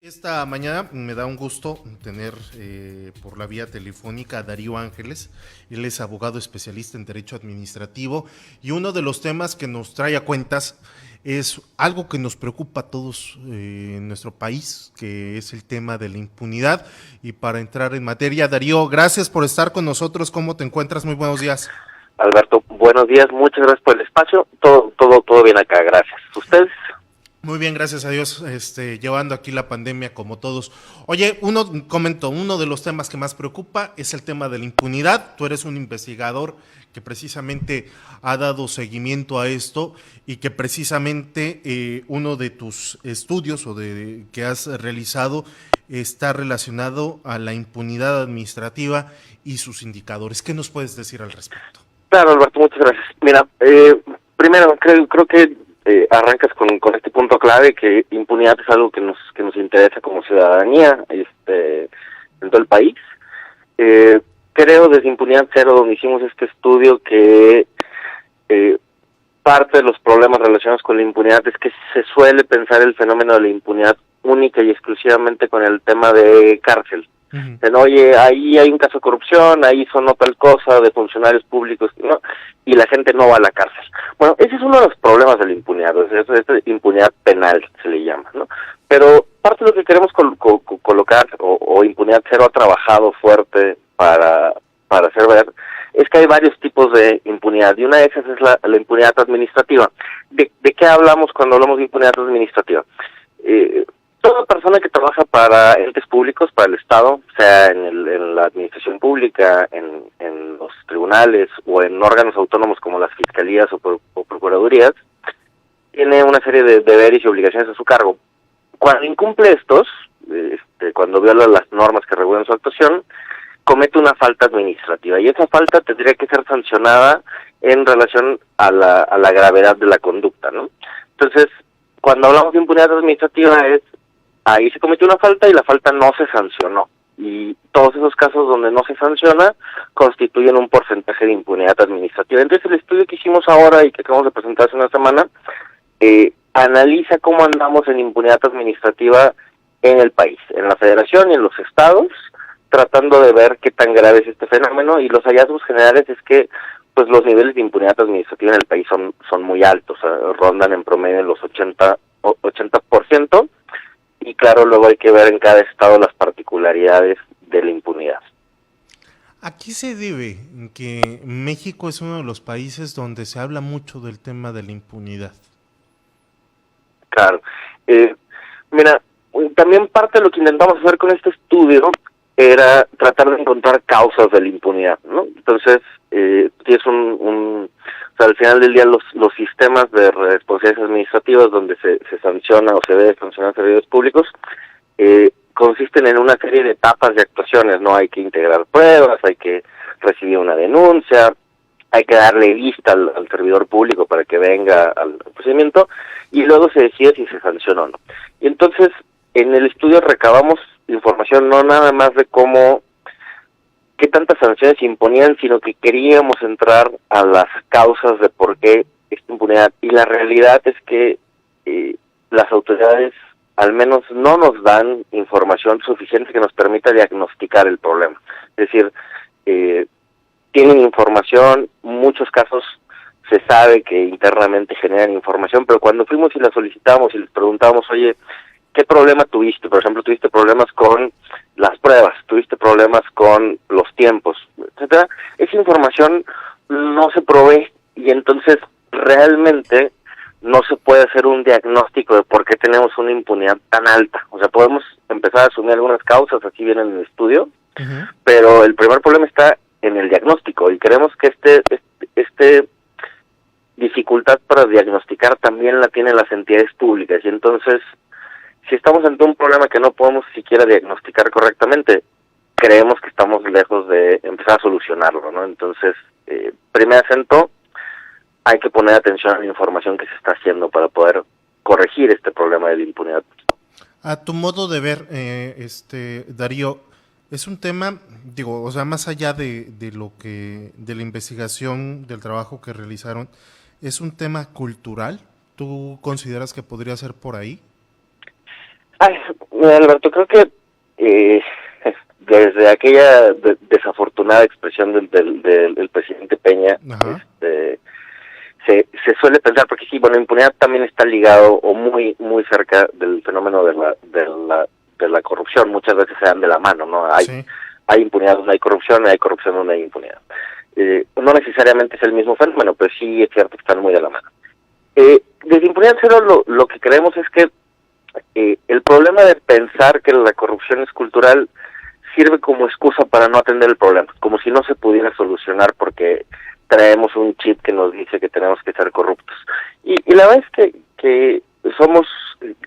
Esta mañana me da un gusto tener por la vía telefónica a Darío Ángeles. Él es abogado especialista en Derecho Administrativo y uno de los temas que nos trae a cuentas es algo que nos preocupa a todos en nuestro país, que es el tema de la impunidad. Y para entrar en materia, Darío, gracias por estar con nosotros. ¿Cómo te encuentras? Muy buenos días. Alberto, buenos días, muchas gracias por el espacio. Todo bien acá, gracias. ¿Ustedes? Muy bien, gracias a Dios, llevando aquí la pandemia como todos. Oye, uno de los temas que más preocupa es el tema de la impunidad. Tú eres un investigador que precisamente ha dado seguimiento a esto y que precisamente uno de tus estudios que has realizado está relacionado a la impunidad administrativa y sus indicadores. ¿Qué nos puedes decir al respecto? Claro, Alberto, muchas gracias. Mira, primero creo que arrancas con este punto clave, que impunidad es algo que nos interesa como ciudadanía en todo el país. Creo desde Impunidad Cero, donde hicimos este estudio, que parte de los problemas relacionados con la impunidad es que se suele pensar el fenómeno de la impunidad única y exclusivamente con el tema de cárcel. Oye, ahí hay un caso de corrupción, ahí sonó tal cosa de funcionarios públicos, ¿no? Y la gente no va a la cárcel. Bueno, ese es uno de los problemas de la impunidad, es impunidad penal se le llama, ¿no? Pero parte de lo que queremos colocar, o Impunidad Cero ha trabajado fuerte para hacer ver, es que hay varios tipos de impunidad, y una de esas es la impunidad administrativa. ¿De qué hablamos cuando hablamos de impunidad administrativa? Toda persona que trabaja para entes públicos, para el Estado, sea en la administración pública, en los tribunales o en órganos autónomos como las fiscalías o procuradurías, tiene una serie de deberes y obligaciones a su cargo. Cuando incumple estos, cuando viola las normas que regulan su actuación, comete una falta administrativa, y esa falta tendría que ser sancionada en relación a la gravedad de la conducta, ¿no? Entonces, cuando hablamos de impunidad administrativa ahí se cometió una falta y la falta no se sancionó. Y todos esos casos donde no se sanciona constituyen un porcentaje de impunidad administrativa. Entonces el estudio que hicimos ahora y que acabamos de presentar hace una semana, analiza cómo andamos en impunidad administrativa en el país, en la federación y en los estados, tratando de ver qué tan grave es este fenómeno, y los hallazgos generales es que pues los niveles de impunidad administrativa en el país son muy altos, rondan en promedio los 80%. Y claro, luego hay que ver en cada estado las particularidades de la impunidad. ¿A qué se debe que México es uno de los países donde se habla mucho del tema de la impunidad? Claro. Mira, también parte de lo que intentamos hacer con este estudio era tratar de encontrar causas de la impunidad, ¿no? Entonces, es o sea, al final del día los sistemas de responsabilidades administrativas donde se sanciona o se debe sancionar servidores públicos consisten en una serie de etapas de actuaciones, ¿no? Hay que integrar pruebas, hay que recibir una denuncia, hay que darle vista al servidor público para que venga al procedimiento, y luego se decide si se sanciona o no. Y entonces, en el estudio recabamos información no nada más de qué tantas sanciones se imponían, sino que queríamos entrar a las causas de por qué esta impunidad. Y la realidad es que las autoridades al menos no nos dan información suficiente que nos permita diagnosticar el problema. Es decir, tienen información, muchos casos se sabe que internamente generan información, pero cuando fuimos y la solicitamos y les preguntábamos, oye, ¿qué problema tuviste? Por ejemplo, ¿tuviste problemas con las pruebas? ¿Tuviste problemas con los tiempos? Etcétera. Esa información no se provee, y entonces realmente no se puede hacer un diagnóstico de por qué tenemos una impunidad tan alta. O sea, podemos empezar a asumir algunas causas, aquí viene en el estudio, pero el primer problema está en el diagnóstico, y creemos que este dificultad para diagnosticar también la tienen las entidades públicas, y entonces si estamos ante un problema que no podemos siquiera diagnosticar correctamente, creemos que estamos lejos de empezar a solucionarlo, ¿no? Entonces, primer acento, hay que poner atención a la información que se está haciendo para poder corregir este problema de la impunidad. A tu modo de ver, Darío, es un tema, digo, o sea, más allá de la investigación, del trabajo que realizaron, ¿es un tema cultural? ¿Tú consideras que podría ser por ahí? Ay, Mira, Alberto, creo que desde aquella desafortunada expresión del presidente Peña, Ajá. se suele pensar, porque sí, bueno, impunidad también está ligado o muy cerca del fenómeno de la corrupción. Muchas veces se dan de la mano, ¿no? Sí. Hay impunidad donde hay corrupción donde hay impunidad. No necesariamente es el mismo fenómeno, pero sí es cierto que están muy de la mano. Desde Impunidad Cero lo que creemos es que el problema de pensar que la corrupción es cultural sirve como excusa para no atender el problema, como si no se pudiera solucionar porque traemos un chip que nos dice que tenemos que ser corruptos. Y la verdad es que somos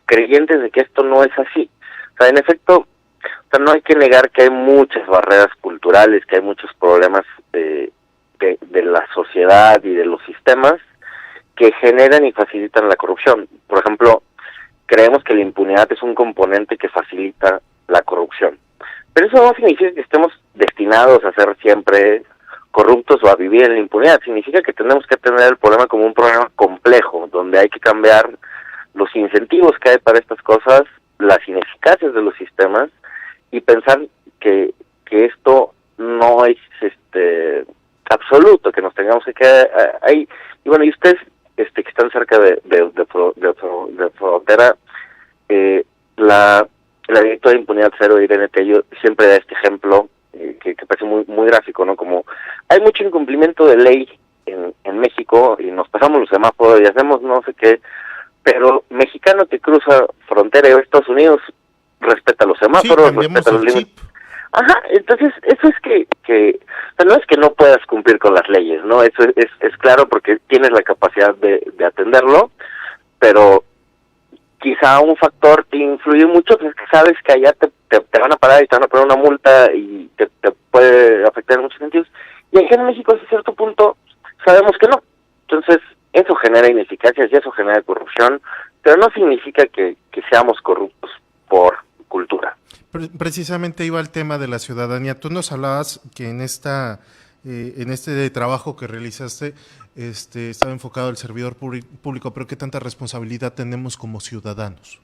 creyentes de que esto no es así. O sea, en efecto, o sea, no hay que negar que hay muchas barreras culturales, que hay muchos problemas de la sociedad y de los sistemas que generan y facilitan la corrupción. Por ejemplo, creemos que la impunidad es un componente que facilita la corrupción. Pero eso no significa que estemos destinados a ser siempre corruptos o a vivir en la impunidad. Significa que tenemos que tener el problema como un problema complejo, donde hay que cambiar los incentivos que hay para estas cosas, las ineficacias de los sistemas, y pensar que esto no es absoluto, que nos tengamos que quedar ahí. Y bueno, y ustedes que están cerca de frontera, la directora de Impunidad Cero, Irene Tello, siempre da este ejemplo que parece muy gráfico, ¿no? Como hay mucho incumplimiento de ley en México y nos pasamos los semáforos y hacemos no sé qué, pero mexicano que cruza frontera de Estados Unidos respeta los Sí, semáforos, cambiemos respeta los el límites. chip. Ajá, entonces eso es que o sea, no es que no puedas cumplir con las leyes, ¿no? Eso es claro porque tienes la capacidad de atenderlo, pero quizá un factor que influye mucho pues es que sabes que allá te van a parar y te van a poner una multa y te puede afectar en muchos sentidos. Y aquí en México, hasta cierto punto, sabemos que no. Entonces, eso genera ineficacias y eso genera corrupción, pero no significa que seamos corruptos por cultura. Precisamente iba al tema de la ciudadanía. Tú nos hablabas que en este trabajo que realizaste, estaba enfocado al servidor público, pero ¿qué tanta responsabilidad tenemos como ciudadanos?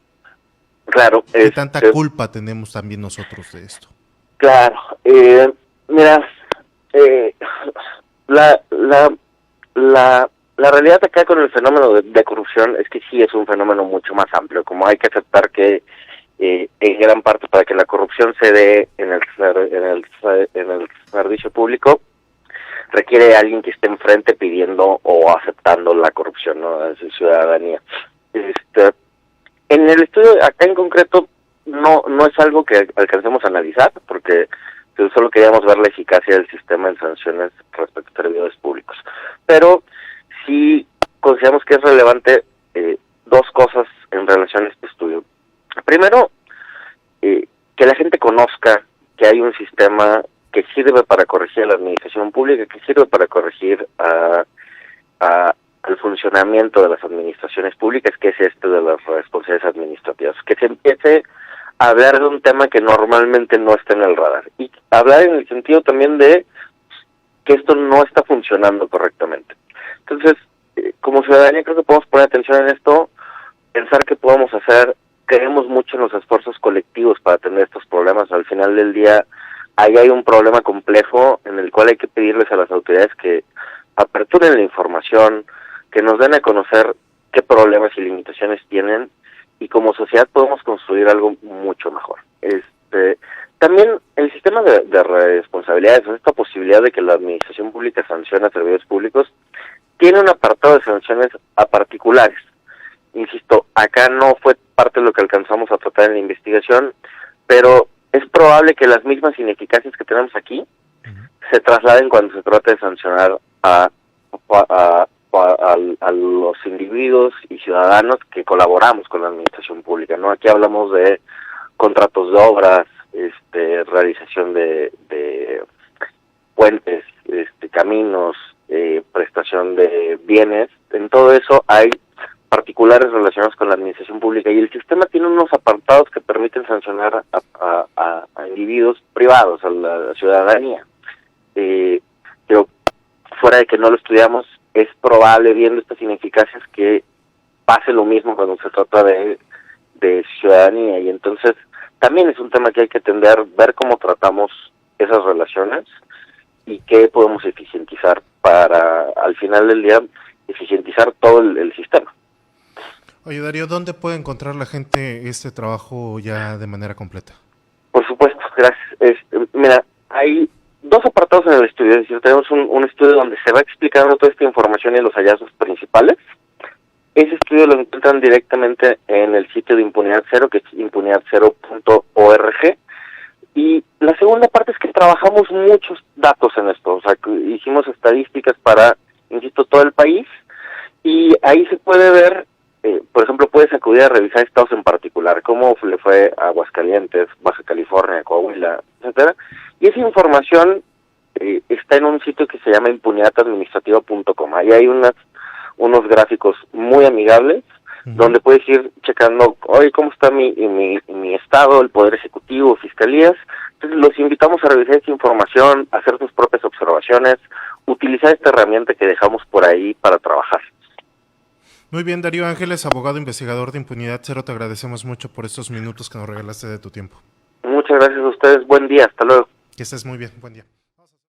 Claro, ¿Qué tanta culpa tenemos también nosotros de esto? claro. Mira, eh, la, la, la realidad acá con el fenómeno de corrupción es que sí es un fenómeno mucho más amplio, como hay que aceptar que en gran parte para que la corrupción se dé en el servicio público, requiere de alguien que esté enfrente pidiendo o aceptando la corrupción, ¿no? Es ciudadanía. En el estudio acá en concreto no es algo que alcancemos a analizar, porque solo queríamos ver la eficacia del sistema en sanciones respecto a servidores públicos. Pero sí consideramos que es relevante dos cosas en relación a este estudio. Primero, que la gente conozca que hay un sistema que sirve para corregir a la administración pública, que sirve para corregir al funcionamiento de las administraciones públicas, que es de las responsabilidades administrativas. Que se empiece a hablar de un tema que normalmente no está en el radar. Y hablar en el sentido también de que esto no está funcionando correctamente. Entonces, como ciudadanía creo que podemos poner atención en esto, pensar que podemos hacer, creemos mucho en los esfuerzos colectivos para atender estos problemas. Al final del día, ahí hay un problema complejo en el cual hay que pedirles a las autoridades que aperturen la información, que nos den a conocer qué problemas y limitaciones tienen, y como sociedad podemos construir algo mucho mejor. También el sistema de responsabilidades, esta posibilidad de que la administración pública sancione a servidores públicos, tiene un apartado de sanciones a particulares. Insisto, acá no fue parte de lo que alcanzamos a tratar en la investigación, pero es probable que las mismas ineficacias que tenemos aquí se trasladen cuando se trate de sancionar a los individuos y ciudadanos que colaboramos con la administración pública, ¿no? Aquí hablamos de contratos de obras, realización de puentes, caminos, prestación de bienes. En todo eso hay particulares relacionados con la administración pública y el sistema tiene unos apartados que permiten sancionar a individuos privados, a la ciudadanía. Pero fuera de que no lo estudiamos, es probable, viendo estas ineficacias, que pase lo mismo cuando se trata de ciudadanía. Y entonces también es un tema que hay que atender, ver cómo tratamos esas relaciones y qué podemos eficientizar para, al final del día, eficientizar todo el sistema. Oye, Darío, ¿dónde puede encontrar la gente este trabajo ya de manera completa? Por supuesto, gracias. Mira, hay dos apartados en el estudio, es decir, tenemos un estudio donde se va explicando toda esta información y los hallazgos principales. Ese estudio lo encuentran directamente en el sitio de Impunidad Cero, que es impunidadcero.org. Y la segunda parte es que trabajamos muchos datos en esto, o sea, que hicimos estadísticas para, insisto, todo el país, y ahí se puede ver, por ejemplo, puedes acudir a revisar estados en particular, cómo le fue a Aguascalientes, Baja California, Coahuila, etcétera, y esa información está en un sitio que se llama impunidadadministrativa.com. Ahí hay unos gráficos muy amigables, donde puedes ir checando, oye, cómo está mi estado, el Poder Ejecutivo, fiscalías. Entonces los invitamos a revisar esta información, a hacer sus propias observaciones, utilizar esta herramienta que dejamos por ahí para trabajar. Muy bien, Darío Ángeles, abogado investigador de Impunidad Cero, te agradecemos mucho por estos minutos que nos regalaste de tu tiempo. Muchas gracias a ustedes, buen día, hasta luego. Que estés muy bien, buen día.